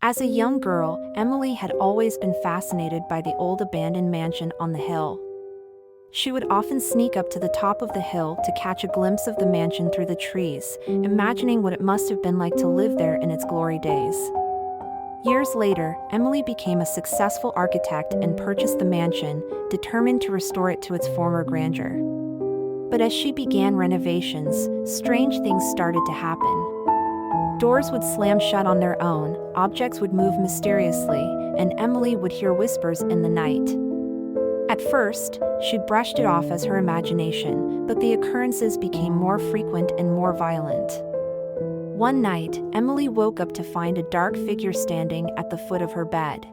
As a young girl, Emily had always been fascinated by the old abandoned mansion on the hill. She would often sneak up to the top of the hill to catch a glimpse of the mansion through the trees, imagining what it must have been like to live there in its glory days. Years later, Emily became a successful architect and purchased the mansion, determined to restore it to its former grandeur. But as she began renovations, strange things started to happen. Doors would slam shut on their own, objects would move mysteriously, and Emily would hear whispers in the night. At first, she brushed it off as her imagination, but the occurrences became more frequent and more violent. One night, Emily woke up to find a dark figure standing at the foot of her bed.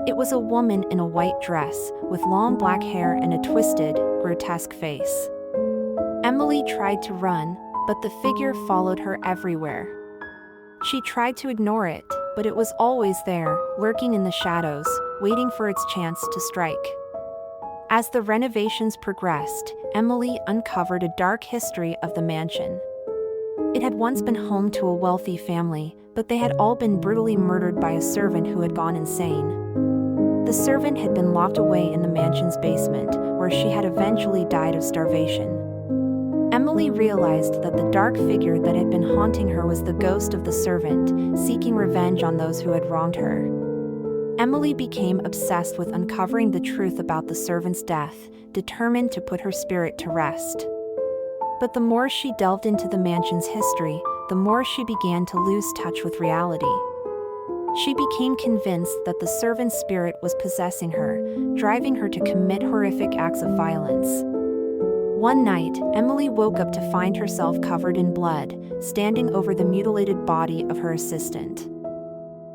It was a woman in a white dress, with long black hair and a twisted, grotesque face. Emily tried to run, but the figure followed her everywhere. She tried to ignore it, but it was always there, lurking in the shadows, waiting for its chance to strike. As the renovations progressed, Emily uncovered a dark history of the mansion. It had once been home to a wealthy family, but they had all been brutally murdered by a servant who had gone insane. The servant had been locked away in the mansion's basement, where she had eventually died of starvation. Emily realized that the dark figure that had been haunting her was the ghost of the servant, seeking revenge on those who had wronged her. Emily became obsessed with uncovering the truth about the servant's death, determined to put her spirit to rest. But the more she delved into the mansion's history, the more she began to lose touch with reality. She became convinced that the servant's spirit was possessing her, driving her to commit horrific acts of violence. One night, Emily woke up to find herself covered in blood, standing over the mutilated body of her assistant.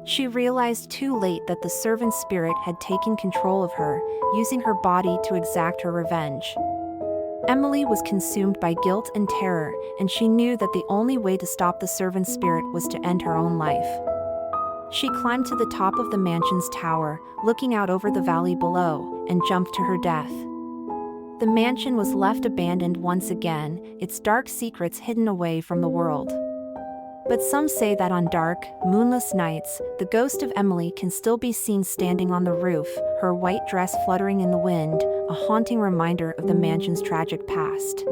She realized too late that the servant's spirit had taken control of her, using her body to exact her revenge. Emily was consumed by guilt and terror, and she knew that the only way to stop the servant's spirit was to end her own life. She climbed to the top of the mansion's tower, looking out over the valley below, and jumped to her death. The mansion was left abandoned once again, its dark secrets hidden away from the world. But some say that on dark, moonless nights, the ghost of Emily can still be seen standing on the roof, her white dress fluttering in the wind, a haunting reminder of the mansion's tragic past.